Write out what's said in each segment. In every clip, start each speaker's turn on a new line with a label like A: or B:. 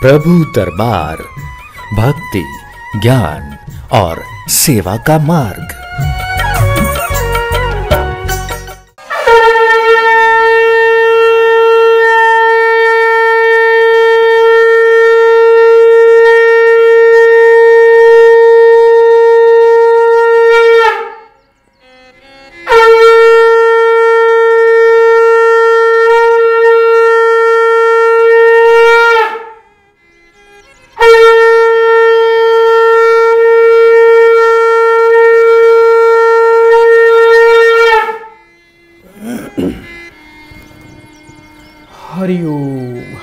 A: प्रभु दरबार, भक्ति, ज्ञान और सेवा का मार्ग।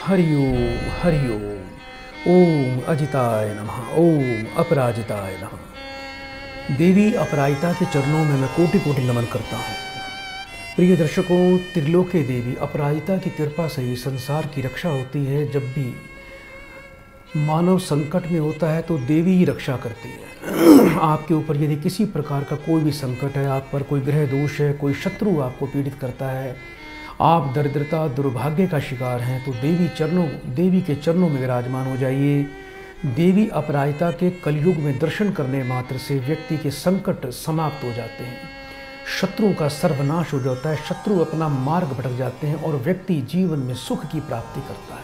B: हरिओम हरिओम। ओम अजिताय नमः, ओम अपराजिताय नमः। देवी अपराजिता के चरणों में मैं कोटि कोटि नमन करता हूँ। प्रिय दर्शकों, त्रिलोक्य देवी अपराजिता की कृपा से ही संसार की रक्षा होती है। जब भी मानव संकट में होता है तो देवी ही रक्षा करती है। आपके ऊपर यदि किसी प्रकार का कोई भी संकट है, आप पर कोई ग्रह दोष है, कोई शत्रु आपको पीड़ित करता है, आप दरिद्रता दुर्भाग्य का शिकार हैं, तो देवी के चरणों में विराजमान हो जाइए। देवी अपराजिता के कलयुग में दर्शन करने मात्र से व्यक्ति के संकट समाप्त हो जाते हैं, शत्रुओं का सर्वनाश हो जाता है, शत्रु अपना मार्ग भटक जाते हैं और व्यक्ति जीवन में सुख की प्राप्ति करता है।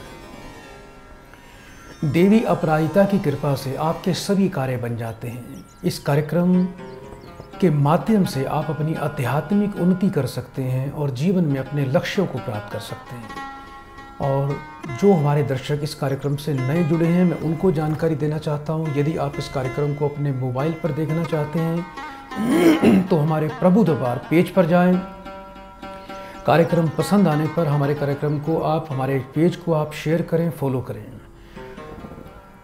B: देवी अपराजिता की कृपा से आपके सभी कार्य बन जाते हैं। इस कार्यक्रम के माध्यम से आप अपनी आध्यात्मिक उन्नति कर सकते हैं और जीवन में अपने लक्ष्यों को प्राप्त कर सकते हैं। और जो हमारे दर्शक इस कार्यक्रम से नए जुड़े हैं, मैं उनको जानकारी देना चाहता हूं। यदि आप इस कार्यक्रम को अपने मोबाइल पर देखना चाहते हैं तो हमारे प्रभु दरबार पेज पर जाएं। कार्यक्रम पसंद आने पर हमारे पेज को आप शेयर करें, फॉलो करें।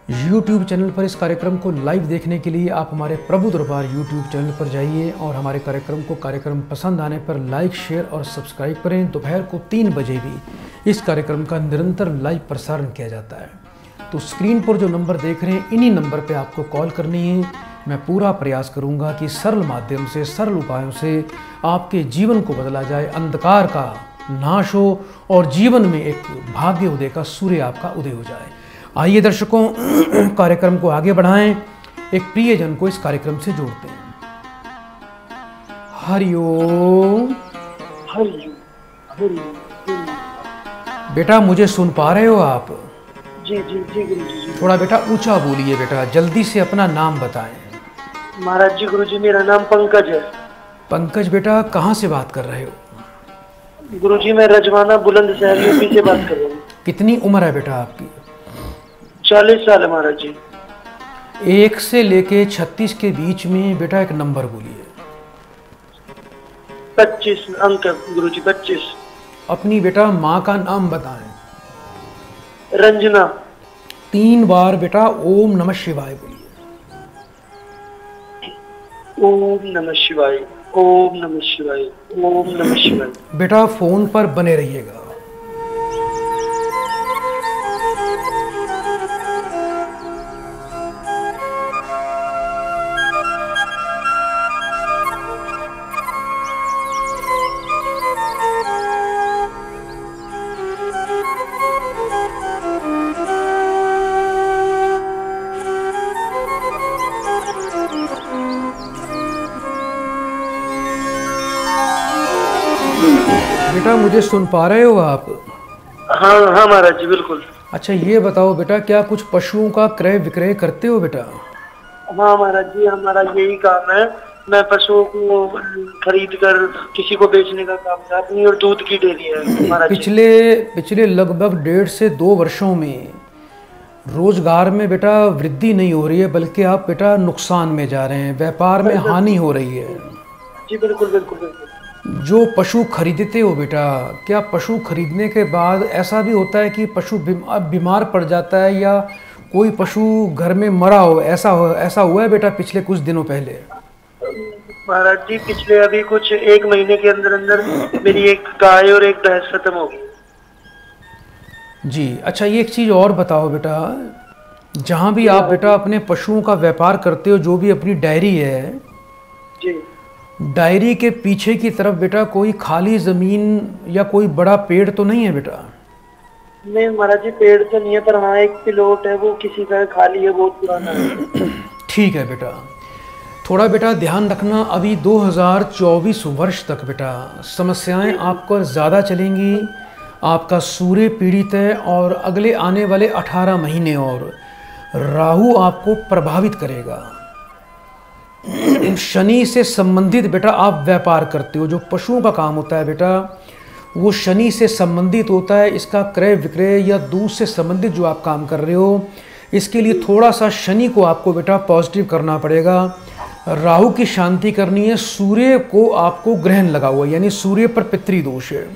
B: YouTube चैनल पर इस कार्यक्रम को लाइव देखने के लिए आप हमारे प्रभु दरबार YouTube चैनल पर जाइए और हमारे कार्यक्रम पसंद आने पर लाइक, शेयर और सब्सक्राइब करें। दोपहर को 3 बजे भी इस कार्यक्रम का निरंतर लाइव प्रसारण किया जाता है। तो स्क्रीन पर जो नंबर देख रहे हैं, इन्हीं नंबर पर आपको कॉल करनी है। मैं पूरा प्रयास करूंगा कि सरल माध्यम से, सरल उपायों से आपके जीवन को बदला जाए, अंधकार का नाश हो और जीवन में एक भाग्य उदय का सूर्य आपका उदय हो जाए। आइए दर्शकों, कार्यक्रम को आगे बढ़ाएं, एक प्रियजन को इस कार्यक्रम से जोड़ते हैं। हरिओम हरिओम। बेटा, मुझे सुन पा रहे हो आप?
C: जी जी जी गुरुजी।
B: थोड़ा बेटा ऊंचा बोलिए बेटा, जल्दी से अपना नाम बताएं।
C: महाराज जी, गुरुजी मेरा नाम पंकज है।
B: पंकज बेटा, कहाँ से बात कर रहे हो?
C: गुरुजी मैं रजवाना बुलंदशहर यूपी से बात कर रहा हूँ।
B: कितनी उम्र है बेटा आपकी?
C: 40 साल है महाराज जी।
B: 1 से लेके 36 के बीच में बेटा एक नंबर बोलिए।
C: 25 अंक गुरुजी, 25।
B: अपनी बेटा माँ का नाम बताएं।
C: रंजना।
B: 3 बार बेटा ओम नमः शिवाय बोलिए।
C: ओम नमः शिवाय, ओम नमः शिवाय, ओम नमः शिवाय।
B: बेटा फोन पर बने रहिएगा। बेटा, मुझे सुन पा रहे हो आप?
C: हाँ हाँ महाराज जी, बिल्कुल।
B: अच्छा, ये बताओ बेटा, क्या कुछ पशुओं का क्रय विक्रय करते हो बेटा?
C: हाँ महाराज जी, हमारा यही काम है। मैं पशुओं को खरीद कर किसी को बेचने का काम है अपनी, और दूध की डेयरी है महाराज जी।
B: पिछले लगभग 1.5 से 2 वर्षों में रोजगार में बेटा वृद्धि नहीं हो रही है, बल्कि आप बेटा नुकसान में जा रहे हैं, व्यापार में हानि हो रही है।
C: जी बिल्कुल बिल्कुल बिल्कुल।
B: जो पशु खरीदते हो बेटा, क्या पशु खरीदने के बाद ऐसा भी होता है कि पशु बीमार पड़ जाता है या कोई पशु घर में मरा हो? ऐसा हुआ है बेटा पिछले कुछ दिनों पहले?
C: महाराज जी, पिछले अभी कुछ 1 महीने के अंदर अंदर मेरी एक गाय और एक भैंस खत्म हो गई।
B: जी अच्छा, ये एक चीज़ और बताओ बेटा, जहाँ भी आप बेटा अपने पशुओं का व्यापार करते हो, जो भी अपनी डायरी है
C: जी,
B: डायरी के पीछे की तरफ बेटा कोई खाली ज़मीन या कोई बड़ा पेड़ तो नहीं है बेटा?
C: नहीं महाराज जी, पेड़ तो नहीं है, पर हाँ एक प्लॉट है, वो किसी का खाली है, बहुत पुराना है।
B: ठीक है बेटा, थोड़ा बेटा ध्यान रखना, अभी 2024 वर्ष तक बेटा समस्याएं आपको ज़्यादा चलेंगी। आपका सूर्य पीड़ित है और अगले आने वाले 18 महीने और राहु आपको प्रभावित करेगा। शनि से संबंधित बेटा आप व्यापार करते हो, जो पशुओं का काम होता है बेटा वो शनि से संबंधित होता है। इसका क्रय विक्रय या दूध से संबंधित जो आप काम कर रहे हो, इसके लिए थोड़ा सा शनि को आपको बेटा पॉजिटिव करना पड़ेगा। राहु की शांति करनी है। सूर्य को आपको ग्रहण लगा हुआ है, यानी सूर्य पर पितृदोष है।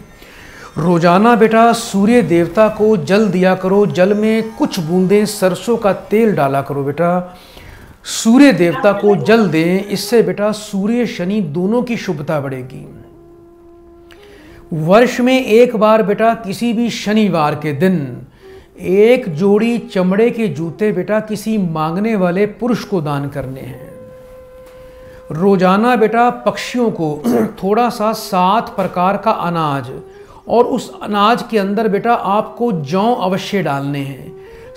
B: रोजाना बेटा सूर्य देवता को जल दिया करो, जल में कुछ बूंदें सरसों का तेल डाला करो बेटा, सूर्य देवता को जल दें। इससे बेटा सूर्य शनि दोनों की शुभता बढ़ेगी। वर्ष में एक बार बेटा किसी भी शनिवार के दिन एक जोड़ी चमड़े के जूते बेटा किसी मांगने वाले पुरुष को दान करने हैं। रोजाना बेटा पक्षियों को थोड़ा सा 7 प्रकार का अनाज, और उस अनाज के अंदर बेटा आपको जौ अवश्य डालने हैं।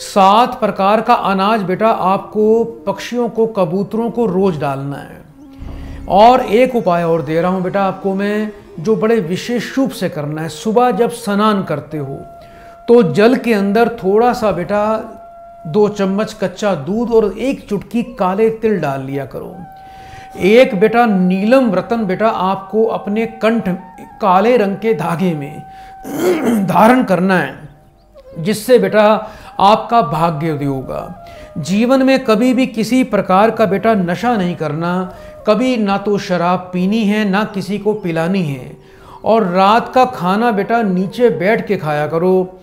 B: 7 प्रकार का अनाज बेटा आपको पक्षियों को, कबूतरों को रोज डालना है। और एक उपाय और दे रहा हूं बेटा आपको मैं, जो बड़े विशेष रूप से करना है। सुबह जब स्नान करते हो तो जल के अंदर थोड़ा सा बेटा 2 चम्मच कच्चा दूध और 1 चुटकी काले तिल डाल लिया करो। एक बेटा नीलम रतन बेटा आपको अपने कंठ काले रंग के धागे में धारण करना है, जिससे बेटा आपका भाग्योदय होगा। जीवन में कभी भी किसी प्रकार का बेटा नशा नहीं करना, कभी ना तो शराब पीनी है ना किसी को पिलानी है। और रात का खाना बेटा नीचे बैठ के खाया करो।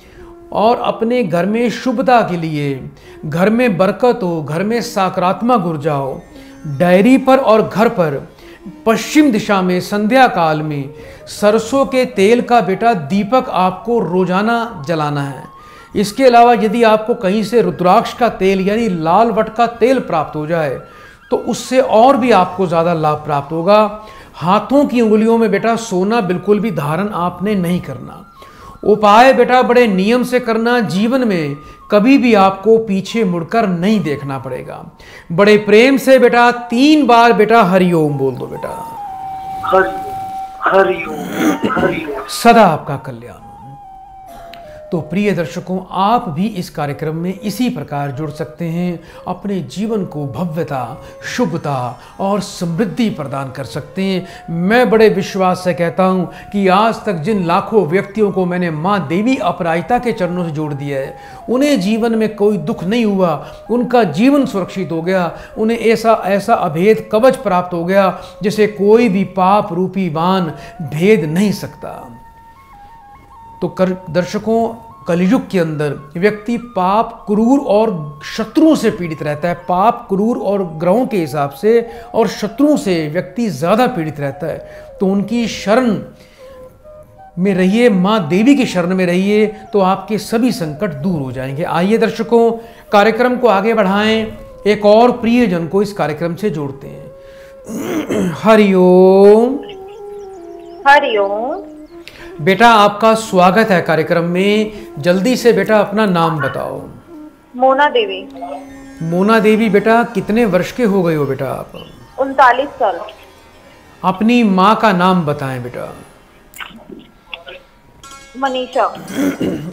B: और अपने घर में शुभता के लिए, घर में बरकत हो, घर में सकारात्मक ऊर्जा हो, डायरी पर और घर पर पश्चिम दिशा में संध्या काल में सरसों के तेल का बेटा दीपक आपको रोजाना जलाना है। इसके अलावा यदि आपको कहीं से रुद्राक्ष का तेल यानी लाल वट का तेल प्राप्त हो जाए तो उससे और भी आपको ज़्यादा लाभ प्राप्त होगा। हाथों की उंगलियों में बेटा सोना बिल्कुल भी धारण आपने नहीं करना। उपाय बेटा बड़े नियम से करना। जीवन में कभी भी आपको पीछे मुड़कर नहीं देखना पड़ेगा। बड़े प्रेम से बेटा 3 बार बेटा हरिओम बोल दो बेटा।
C: हरिओम हरिओम।
B: सदा आपका कल्याण। तो प्रिय दर्शकों, आप भी इस कार्यक्रम में इसी प्रकार जुड़ सकते हैं, अपने जीवन को भव्यता, शुभता और समृद्धि प्रदान कर सकते हैं। मैं बड़े विश्वास से कहता हूं कि आज तक जिन लाखों व्यक्तियों को मैंने माँ देवी अपराजिता के चरणों से जोड़ दिया है, उन्हें जीवन में कोई दुख नहीं हुआ, उनका जीवन सुरक्षित हो गया, उन्हें ऐसा अभेद कवच प्राप्त हो गया जिसे कोई भी पाप रूपी बाण भेद नहीं सकता। तो दर्शकों, कलयुग के अंदर व्यक्ति पाप, क्रूर और शत्रुओं से पीड़ित रहता है। पाप, क्रूर और ग्रहों के हिसाब से और शत्रुओं से व्यक्ति ज़्यादा पीड़ित रहता है। तो उनकी शरण में रहिए, माँ देवी की शरण में रहिए, तो आपके सभी संकट दूर हो जाएंगे। आइए दर्शकों, कार्यक्रम को आगे बढ़ाएं, एक और प्रियजन को इस कार्यक्रम से जोड़ते हैं। हरिओम।
D: हरिओम।
B: बेटा आपका स्वागत है कार्यक्रम में। जल्दी से बेटा अपना नाम बताओ।
D: मोना देवी।
B: मोना देवी बेटा कितने वर्ष के हो गए हो बेटा आप?
D: 39 साल।
B: अपनी माँ का नाम बताएं बेटा।
D: मनीषा।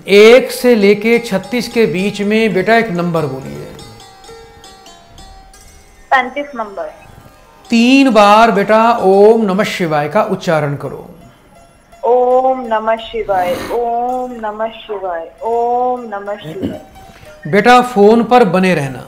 B: 1 से लेके 36 के बीच में बेटा एक नंबर बोलिए।
D: 35 नंबर।
B: 3 बार बेटा ओम नमः शिवाय का उच्चारण करो।
D: ओम नमः शिवाय, ओम नमः शिवाय, ओम नमः शिवाय।
B: बेटा फोन पर बने रहना।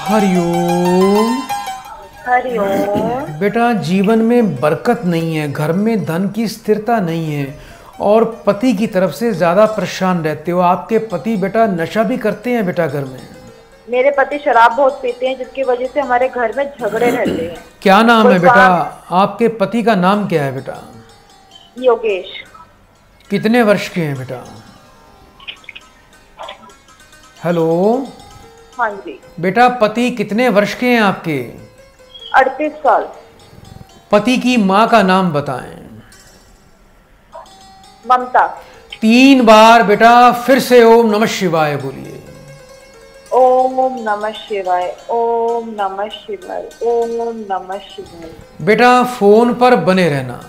B: हरिओम।
D: हरि ओम।
B: बेटा जीवन में बरकत नहीं है, घर में धन की स्थिरता नहीं है और पति की तरफ से ज़्यादा परेशान रहते हो। आपके पति बेटा नशा भी करते हैं बेटा घर में?
D: मेरे पति शराब बहुत पीते हैं, जिसकी वजह से हमारे घर में झगड़े रहते हैं।
B: क्या नाम है बेटा? आपके पति का नाम क्या है बेटा?
D: योगेश।
B: कितने वर्ष के हैं बेटा? हेलो।
D: हाँ जी।
B: बेटा पति कितने वर्ष के हैं आपके?
D: 38 साल।
B: पति की माँ का नाम बताएं।
D: ममता।
B: 3 बार बेटा फिर से ओम नमः शिवाय बोलिए।
D: ओम नमः शिवाय, ओम नमः शिवाय, ओम नमः शिवाय।
B: बेटा फोन पर बने रहना।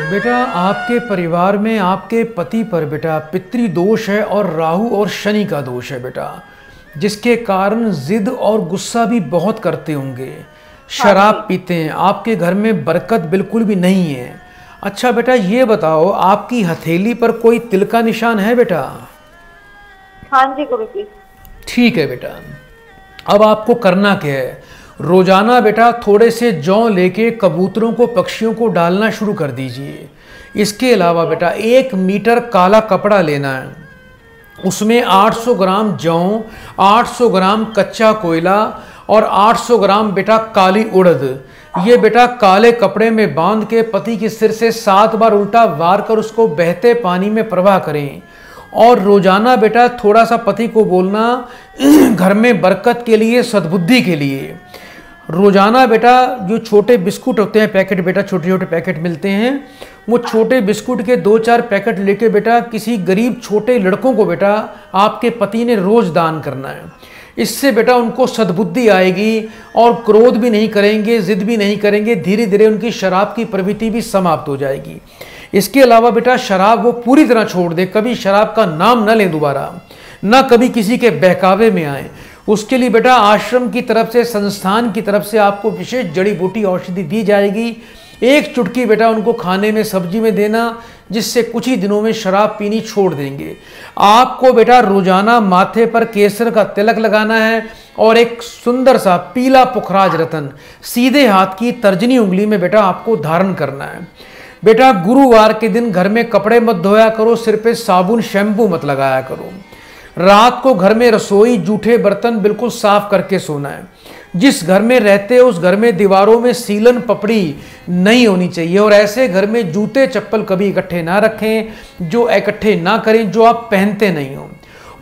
B: बेटा आपके परिवार में आपके पति पर बेटा पितृ दोष है और राहु और शनि का दोष है बेटा, जिसके कारण जिद और गुस्सा भी बहुत करते होंगे। शराब पीते हैं, आपके घर में बरकत बिल्कुल भी नहीं है। अच्छा बेटा ये बताओ, आपकी हथेली पर कोई तिल का निशान है बेटा?
D: हाँ जी गुरु जी।
B: ठीक है बेटा, अब आपको करना क्या है, रोजाना बेटा थोड़े से जौ लेके कबूतरों को, पक्षियों को डालना शुरू कर दीजिए। इसके अलावा बेटा 1 मीटर काला कपड़ा लेना है, उसमें 800 ग्राम जौ, 800 ग्राम कच्चा कोयला और 800 ग्राम बेटा काली उड़द, ये बेटा काले कपड़े में बांध के पति के सिर से 7 बार उल्टा वार कर उसको बहते पानी में प्रवाह करें। और रोजाना बेटा थोड़ा सा पति को बोलना घर में बरकत के लिए, सद्बुद्धि के लिए। रोजाना बेटा जो छोटे बिस्कुट होते हैं पैकेट बेटा, छोटे छोटे पैकेट मिलते हैं, वो छोटे बिस्कुट के 2-4 पैकेट लेके बेटा किसी गरीब छोटे लड़कों को बेटा आपके पति ने रोज दान करना है। इससे बेटा उनको सद्बुद्धि आएगी और क्रोध भी नहीं करेंगे, जिद भी नहीं करेंगे, धीरे धीरे उनकी शराब की प्रवृत्ति भी समाप्त हो जाएगी। इसके अलावा बेटा शराब वो पूरी तरह छोड़ दे, कभी शराब का नाम न लें दोबारा, ना कभी किसी के बहकावे में आए। उसके लिए बेटा आश्रम की तरफ से, संस्थान की तरफ से आपको विशेष जड़ी बूटी औषधि दी जाएगी। 1 चुटकी बेटा उनको खाने में, सब्जी में देना, जिससे कुछ ही दिनों में शराब पीनी छोड़ देंगे। आपको बेटा रोजाना माथे पर केसर का तिलक लगाना है और एक सुंदर सा पीला पुखराज रतन सीधे हाथ की तर्जनी उंगली में बेटा आपको धारण करना है। बेटा गुरुवार के दिन घर में कपड़े मत धोया करो, सिर पे साबुन शैम्पू मत लगाया करो। रात को घर में रसोई, जूठे बर्तन बिल्कुल साफ करके सोना है। जिस घर में रहते हो उस घर में दीवारों में सीलन पपड़ी नहीं होनी चाहिए और ऐसे घर में जूते चप्पल कभी इकट्ठे ना रखें, जो इकट्ठे ना करें जो आप पहनते नहीं हो।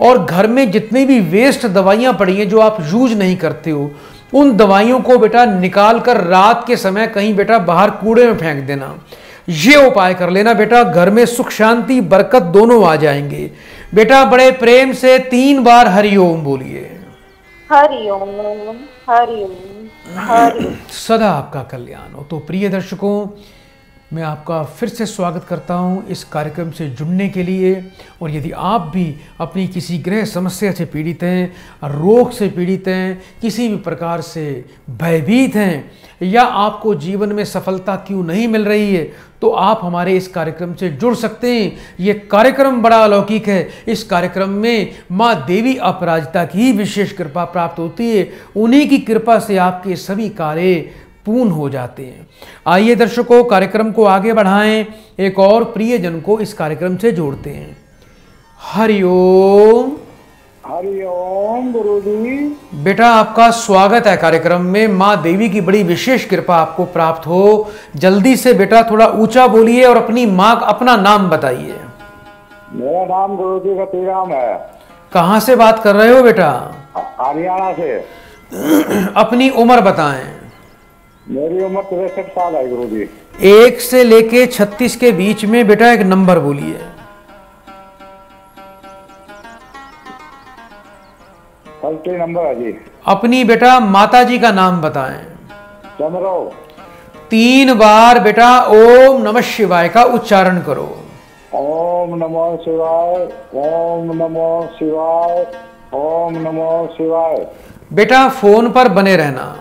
B: और घर में जितनी भी वेस्ट दवाइयाँ पड़ी हैं जो आप यूज नहीं करते हो, उन दवाइयों को बेटा निकाल कर रात के समय कहीं बेटा बाहर कूड़े में फेंक देना। ये उपाय कर लेना बेटा, घर में सुख शांति बरकत दोनों आ जाएंगे। बेटा बड़े प्रेम से 3 बार हरिओम बोलिए।
D: हरिओम, हरिओम, हरिओम।
B: सदा आपका कल्याण हो। तो प्रिय दर्शकों, मैं आपका फिर से स्वागत करता हूं इस कार्यक्रम से जुड़ने के लिए। और यदि आप भी अपनी किसी गृह समस्या से पीड़ित हैं, रोग से पीड़ित हैं, किसी भी प्रकार से भयभीत हैं, या आपको जीवन में सफलता क्यों नहीं मिल रही है, तो आप हमारे इस कार्यक्रम से जुड़ सकते हैं। ये कार्यक्रम बड़ा अलौकिक है। इस कार्यक्रम में माँ देवी अपराजिता की विशेष कृपा प्राप्त होती है। उन्हीं की कृपा से आपके सभी कार्य पूर्ण हो जाते हैं। आइए दर्शकों, कार्यक्रम को आगे बढ़ाएं, एक और प्रियजन को इस कार्यक्रम से जोड़ते हैं। हरिओम।
E: हरिओम गुरुजी।
B: बेटा आपका स्वागत है कार्यक्रम में। माँ देवी की बड़ी विशेष कृपा आपको प्राप्त हो। जल्दी से बेटा थोड़ा ऊंचा बोलिए और अपना नाम बताइए।
E: मेरा नाम गुरुजी रतिराम है।
B: कहाँ से बात कर रहे हो बेटा?
E: हरियाणा से।
B: अपनी उम्र बताएं।
E: मेरी उम्र 63 साल है गुरु जी।
B: 1 से लेके 36 के बीच में बेटा एक नंबर बोलिए।
E: 30 नंबर है जी।
B: अपनी बेटा माता जी का नाम बताएं।
E: चंद्रो।
B: 3 बार बेटा ओम नमः शिवाय का उच्चारण करो।
E: ओम नमो शिवाय, ओम नमो शिवाय, ओम नमो शिवाय।
B: बेटा फोन पर बने रहना।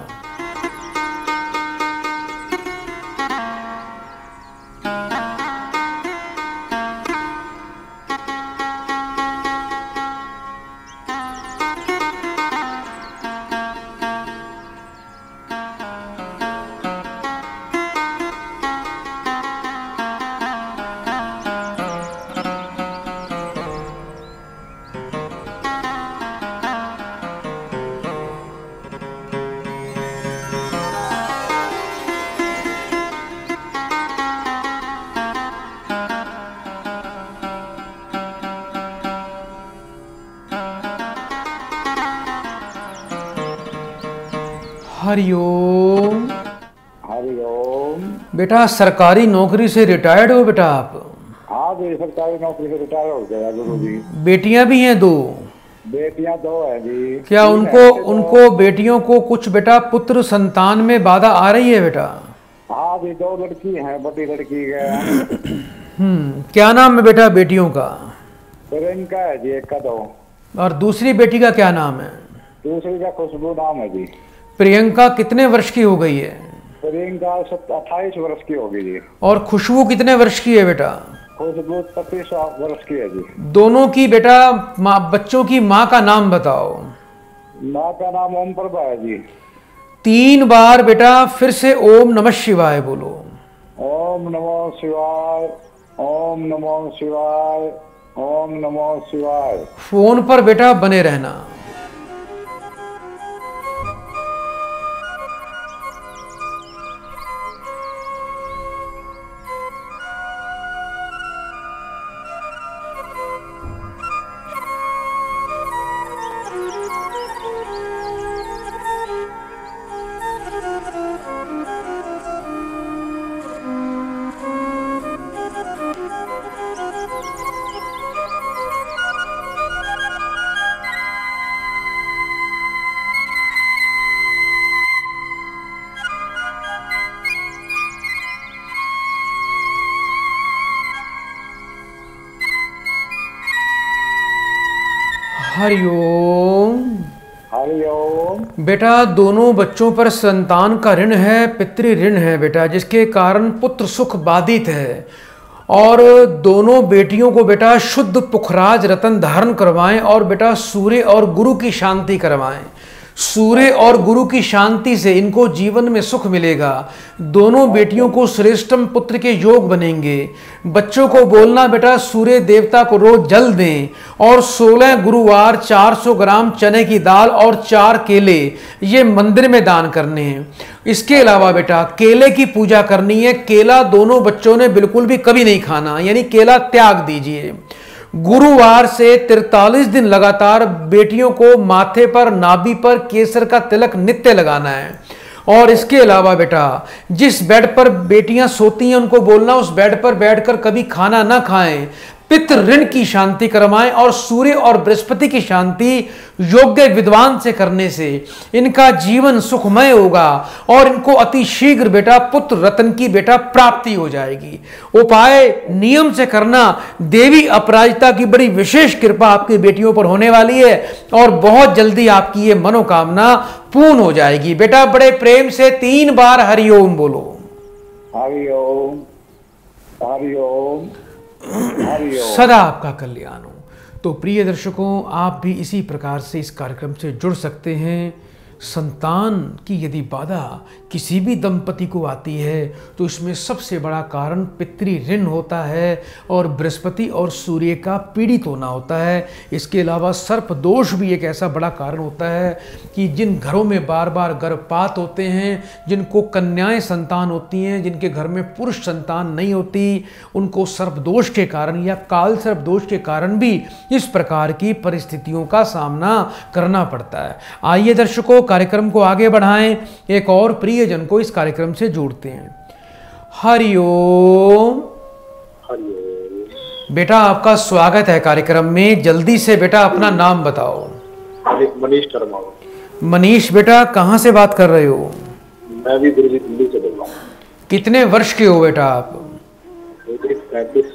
B: हरिओम।
E: हरिओम।
B: बेटा सरकारी नौकरी से रिटायर्ड हो बेटा आप?
E: हाँ जी, सरकारी नौकरी से रिटायर हो गया गुरु जी।
B: बेटियां भी हैं 2?
E: बेटियां 2 है जी।
B: क्या उनको बेटियों को कुछ बेटा पुत्र संतान में बाधा आ रही है बेटा?
E: हाँ जी, 2 लड़की हैं, बड़ी लड़की है।
B: क्या नाम है बेटा बेटियों का?
E: प्रियंका है जी, एक का 2।
B: और दूसरी बेटी का क्या नाम है?
E: दूसरी का खुशबू नाम है जी।
B: प्रियंका कितने वर्ष की हो गई है?
E: प्रियंका 28 वर्ष की होगी जी।
B: और खुशबू कितने वर्ष की है बेटा?
E: खुशबू 25 वर्ष की है जी।
B: दोनों की बेटा बच्चों की माँ का नाम बताओ।
E: माँ का नाम ओम प्रभा है जी।
B: 3 बार बेटा फिर से ओम नमः शिवाय बोलो।
E: ओम नमो शिवाय, ओम नमो शिवाय, ओम नमो शिवाय।
B: फोन पर बेटा बने रहना। हरिओम।
E: हरिओम।
B: बेटा दोनों बच्चों पर संतान का ऋण है, पितृ ऋण है बेटा, जिसके कारण पुत्र सुख बाधित है। और दोनों बेटियों को बेटा शुद्ध पुखराज रतन धारण करवाएं और बेटा सूर्य और गुरु की शांति करवाएं। सूर्य और गुरु की शांति से इनको जीवन में सुख मिलेगा। दोनों बेटियों को श्रेष्ठम पुत्र के योग बनेंगे। बच्चों को बोलना बेटा सूर्य देवता को रोज जल दें और 16 गुरुवार 400 ग्राम चने की दाल और 4 केले ये मंदिर में दान करने हैं। इसके अलावा बेटा केले की पूजा करनी है। केला दोनों बच्चों ने बिल्कुल भी कभी नहीं खाना, यानी केला त्याग दीजिए। गुरुवार से 43 दिन लगातार बेटियों को माथे पर नाभि पर केसर का तिलक नित्य लगाना है। और इसके अलावा बेटा जिस बेड पर बेटियां सोती हैं उनको बोलना उस बेड पर बैठकर कभी खाना ना खाएं। पितृ ऋण की शांति करवाएं और सूर्य और बृहस्पति की शांति योग्य विद्वान से करने से इनका जीवन सुखमय होगा और इनको अति शीघ्र बेटा पुत्र रत्न की बेटा प्राप्ति हो जाएगी। उपाय नियम से करना। देवी अपराजिता की बड़ी विशेष कृपा आपकी बेटियों पर होने वाली है और बहुत जल्दी आपकी ये मनोकामना पूर्ण हो जाएगी। बेटा बड़े प्रेम से 3 बार हरिओम बोलो।
E: हरिओम, हरिओम, हरिओम।
B: सदा आपका कल्याण हो। तो प्रिय दर्शकों, आप भी इसी प्रकार से इस कार्यक्रम से जुड़ सकते हैं। संतान की यदि बाधा किसी भी दंपति को आती है तो इसमें सबसे बड़ा कारण पितृ ऋण होता है और बृहस्पति और सूर्य का पीड़ित होना होता है। इसके अलावा सर्प दोष भी एक ऐसा बड़ा कारण होता है कि जिन घरों में बार बार गर्भपात होते हैं, जिनको कन्याएं संतान होती हैं, जिनके घर में पुरुष संतान नहीं होती, उनको सर्प दोष के कारण या काल सर्प दोष के कारण भी इस प्रकार की परिस्थितियों का सामना करना पड़ता है। आइए दर्शकों, कार्यक्रम को आगे बढ़ाएं, एक और प्रियजन को इस कार्यक्रम से जोड़ते हैं। हरिओम। बेटा आपका स्वागत है कार्यक्रम में। जल्दी से बेटा अपना नाम बताओ।
E: मनीष शर्मा।
B: मनीष बेटा कहाँ से बात कर रहे हो?
E: मैं भी दिल्ली से बोल रहा हूँ।
B: कितने वर्ष के हो बेटा आप?
E: 35।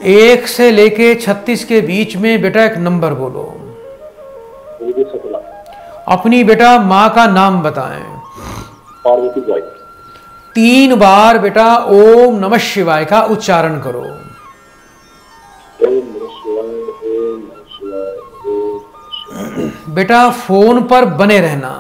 B: 1 से लेके 36 के बीच में बेटा एक नंबर बोलो।
E: 17।
B: अपनी बेटा माँ का नाम बताएं।
E: पार्वती बाई।
B: 3 बार बेटा ओम नमः शिवाय का उच्चारण करो।
E: ओम नमः शिवाय, ओम नमः शिवाय, ओम नमः शिवाय।
B: बेटा फोन पर बने रहना।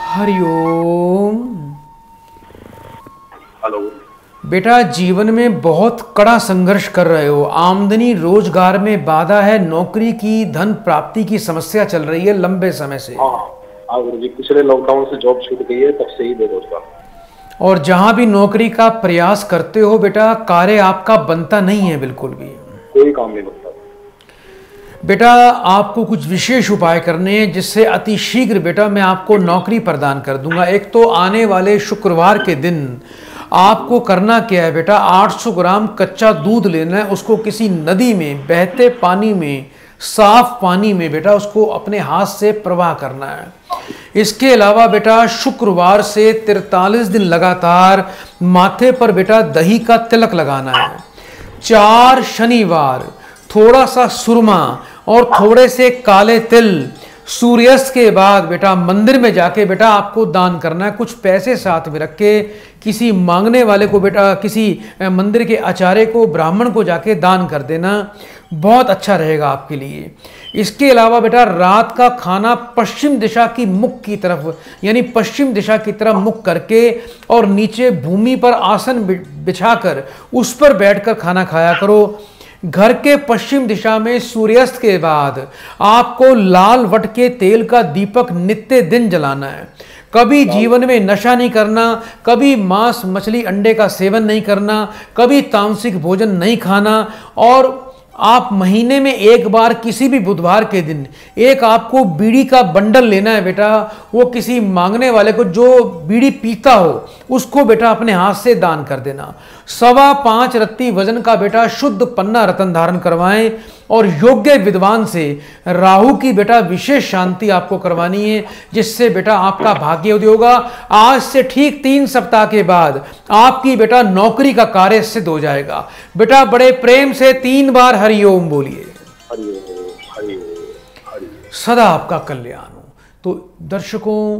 B: हरिओम।
E: हेलो।
B: बेटा जीवन में बहुत कड़ा संघर्ष कर रहे हो। आमदनी रोजगार में बाधा है, नौकरी की धन प्राप्ति की समस्या चल रही है लंबे समय से।
E: हाँ गुरु जी, पिछले लॉकडाउन से जॉब छूट गई है, तब से ही बेरोजगार।
B: और जहां भी नौकरी का प्रयास करते हो बेटा, कार्य आपका बनता नहीं है, बिल्कुल भी
E: कोई काम नहीं बनता।
B: बेटा आपको कुछ विशेष उपाय करने हैं जिससे अति शीघ्र बेटा मैं आपको नौकरी प्रदान कर दूंगा। एक तो आने वाले शुक्रवार के दिन आपको करना क्या है बेटा, 800 ग्राम कच्चा दूध लेना है, उसको किसी नदी में, बहते पानी में, साफ पानी में बेटा उसको अपने हाथ से प्रवाह करना है। इसके अलावा बेटा शुक्रवार से 43 दिन लगातार माथे पर बेटा दही का तिलक लगाना है। 4 शनिवार थोड़ा सा सुरमा और थोड़े से काले तिल सूर्यास्त के बाद बेटा मंदिर में जाके बेटा आपको दान करना है। कुछ पैसे साथ में रख के किसी मांगने वाले को बेटा, किसी मंदिर के आचार्य को, ब्राह्मण को जाके दान कर देना, बहुत अच्छा रहेगा आपके लिए। इसके अलावा बेटा रात का खाना पश्चिम दिशा की मुख की तरफ, यानी पश्चिम दिशा की तरफ मुख करके और नीचे भूमि पर आसन बिछाकर उस पर बैठकर खाना खाया करो। घर के पश्चिम दिशा में सूर्यास्त के बाद आपको लाल वट के तेल का दीपक नित्य दिन जलाना है। कभी जीवन में नशा नहीं करना, कभी मांस मछली अंडे का सेवन नहीं करना, कभी तामसिक भोजन नहीं खाना। और आप महीने में एक बार किसी भी बुधवार के दिन एक आपको बीड़ी का बंडल लेना है बेटा। वो किसी मांगने वाले को जो बीड़ी पीता हो उसको बेटा अपने हाथ से दान कर देना। 5.25 रत्ती वजन का बेटा शुद्ध पन्ना रत्न धारण करवाएं और योग्य विद्वान से राहु की बेटा विशेष शांति आपको करवानी है, जिससे बेटा आपका भाग्य उदय होगा। आज से ठीक 3 सप्ताह के बाद आपकी बेटा नौकरी का कार्य सिद्ध हो जाएगा। बेटा बड़े प्रेम से 3 बार हरिओम बोलिए। सदा आपका कल्याण हो। तो दर्शकों,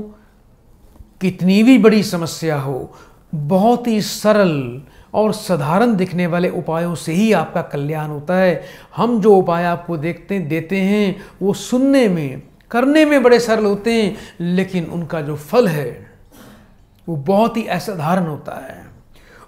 B: कितनी भी बड़ी समस्या हो, बहुत ही सरल और साधारण दिखने वाले उपायों से ही आपका कल्याण होता है। हम जो उपाय आपको देते हैं वो सुनने में, करने में बड़े सरल होते हैं, लेकिन उनका जो फल है वो बहुत ही असाधारण होता है।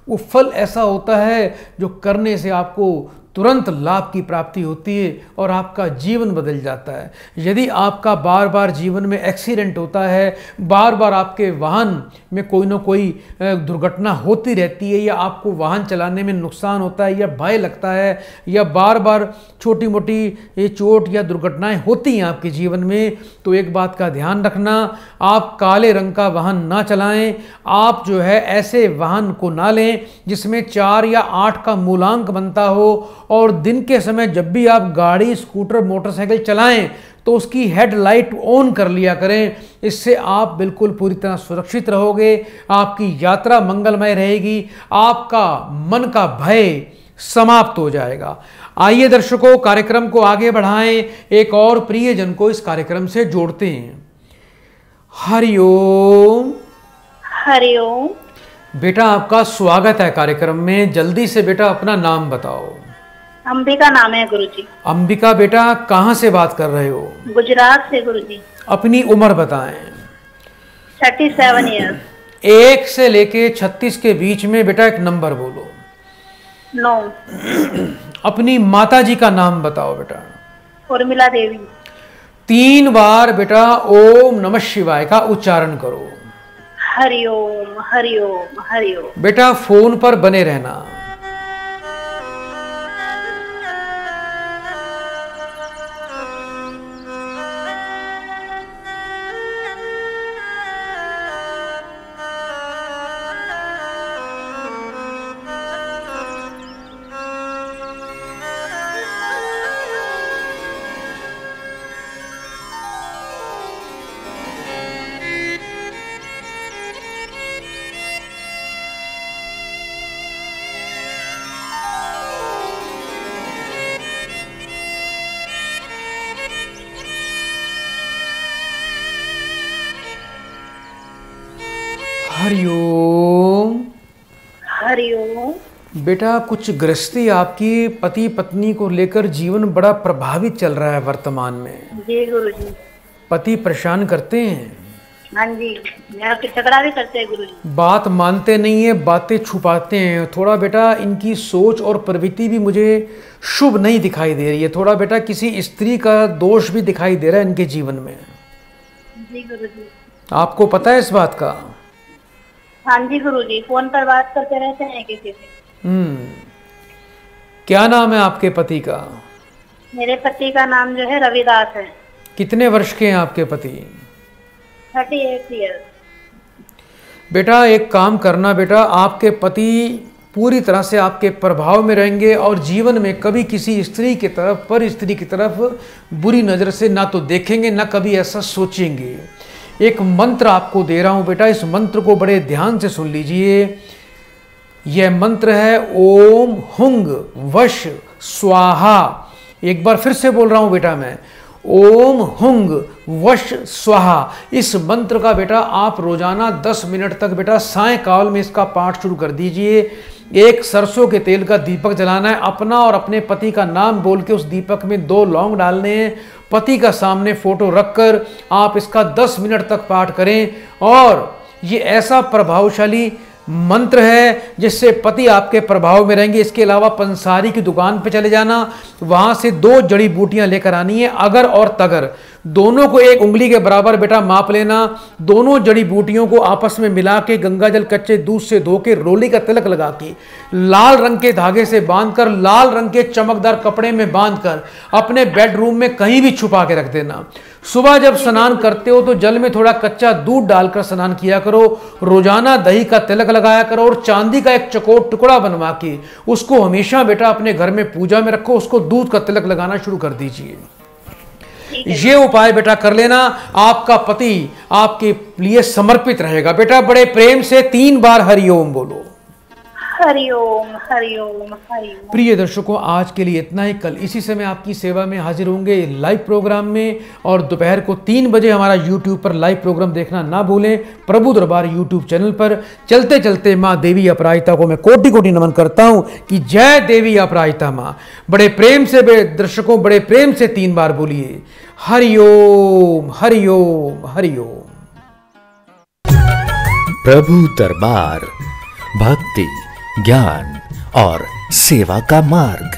B: वो फल ऐसा होता है जो करने से आपको तुरंत लाभ की प्राप्ति होती है और आपका जीवन बदल जाता है। यदि आपका बार बार जीवन में एक्सीडेंट होता है, बार बार आपके वाहन में कोई ना कोई दुर्घटना होती रहती है, या आपको वाहन चलाने में नुकसान होता है, या भय लगता है, या बार बार छोटी मोटी ये चोट या दुर्घटनाएं होती हैं आपके जीवन में, तो एक बात का ध्यान रखना, आप काले रंग का वाहन ना चलाएं। आप जो है ऐसे वाहन को ना लें जिसमें 4 या 8 का मूलांक बनता हो। और दिन के समय जब भी आप गाड़ी, स्कूटर, मोटरसाइकिल चलाएं तो उसकी हेडलाइट ऑन कर लिया करें। इससे आप बिल्कुल पूरी तरह सुरक्षित रहोगे, आपकी यात्रा मंगलमय रहेगी, आपका मन का भय समाप्त हो जाएगा। आइए दर्शकों, कार्यक्रम को आगे बढ़ाएं, एक और प्रियजन को इस कार्यक्रम से जोड़ते हैं। हरिओम।
F: हरिओम।
B: बेटा आपका स्वागत है कार्यक्रम में। जल्दी से बेटा अपना नाम बताओ।
F: अंबिका नाम है गुरुजी।
B: अंबिका बेटा कहाँ से बात कर रहे हो?
F: गुजरात से गुरुजी।
B: अपनी उम्र बताएं।
F: 37 ईयर्स।
B: 1 से लेके 36 के बीच में बेटा एक नंबर बोलो।
F: 9।
B: अपनी माता जी का नाम बताओ बेटा।
F: उर्मिला देवी।
B: 3 बार बेटा ओम नमः शिवाय का उच्चारण करो।
F: हरिओम हरिओम हरिओम।
B: बेटा फोन पर बने रहना। हरिओम
F: हरिओम।
B: बेटा कुछ गृहस्थी आपकी पति पत्नी को लेकर जीवन बड़ा प्रभावित चल रहा है वर्तमान में।
F: जी गुरुजी।
B: पति परेशान करते हैं?
F: हाँ जी, झगड़ा भी करते हैं गुरुजी।
B: बात मानते नहीं है, बातें छुपाते हैं। थोड़ा बेटा इनकी सोच और प्रवृत्ति भी मुझे शुभ नहीं दिखाई दे रही है। थोड़ा बेटा किसी स्त्री का दोष भी दिखाई दे रहा है इनके जीवन में।
F: जी गुरुजी।
B: आपको पता है इस बात का?
F: हाँ जी गुरुजी, फोन पर बात करते रहते हैं किसी से।
B: क्या नाम है आपके पति का?
F: मेरे पति का नाम जो है रविदास है।
B: कितने वर्ष के हैं आपके पति?
F: 38 ईयर्स।
B: बेटा एक काम करना बेटा, आपके पति पूरी तरह से आपके प्रभाव में रहेंगे और जीवन में कभी किसी स्त्री की तरफ, पर स्त्री की तरफ बुरी नज़र से ना तो देखेंगे ना कभी ऐसा सोचेंगे। एक मंत्र आपको दे रहा हूं बेटा, इस मंत्र को बड़े ध्यान से सुन लीजिए। यह मंत्र है ओम हुंग वश स्वाहा। एक बार फिर से बोल रहा हूं बेटा मैं, ओम हुंग वश स्वाहा। इस मंत्र का बेटा आप रोजाना 10 मिनट तक बेटा सायंकाल में इसका पाठ शुरू कर दीजिए। एक सरसों के तेल का दीपक जलाना है, अपना और अपने पति का नाम बोल के उस दीपक में 2 लौंग डालने हैं। पति का सामने फोटो रखकर आप इसका 10 मिनट तक पाठ करें और ये ऐसा प्रभावशाली मंत्र है जिससे पति आपके प्रभाव में रहेंगे। इसके अलावा पंसारी की दुकान पे चले जाना, वहां से 2 जड़ी बूटियां लेकर आनी है, अगर और तगर दोनों को 1 उंगली के बराबर बेटा माप लेना। दोनों जड़ी बूटियों को आपस में मिला के गंगा जल कच्चे दूध से धो के रोली का तिलक लगा के लाल रंग के धागे से बांधकर, लाल रंग के चमकदार कपड़े में बांधकर अपने बेडरूम में कहीं भी छुपा के रख देना। सुबह जब स्नान करते हो तो जल में थोड़ा कच्चा दूध डालकर स्नान किया करो। रोजाना दही का तिलक लगाया करो और चांदी का एक चकोर टुकड़ा बनवा के उसको हमेशा बेटा अपने घर में पूजा में रखो। उसको दूध का तिलक लगाना शुरू कर दीजिए। ये उपाय बेटा कर लेना, आपका पति आपके लिए समर्पित रहेगा। बेटा बड़े प्रेम से 3 बार हरिओम बोलो।
F: हरिओम हरिओम हरिओम।
B: प्रिय दर्शकों, आज के लिए इतना ही। कल इसी समय आपकी सेवा में हाजिर होंगे लाइव प्रोग्राम में, और दोपहर को 3 बजे हमारा यूट्यूब पर लाइव प्रोग्राम देखना ना भूलें। प्रभु दरबार यूट्यूब चैनल पर। चलते चलते माँ देवी अपराजिता को मैं कोटि कोटि नमन करता हूँ कि जय देवी अपराजिता माँ। बड़े प्रेम से दर्शकों, बड़े प्रेम से 3 बार बोलिए हरिओम हरिओम हरिओम।
A: प्रभु दरबार, भक्ति, ज्ञान और सेवा का मार्ग।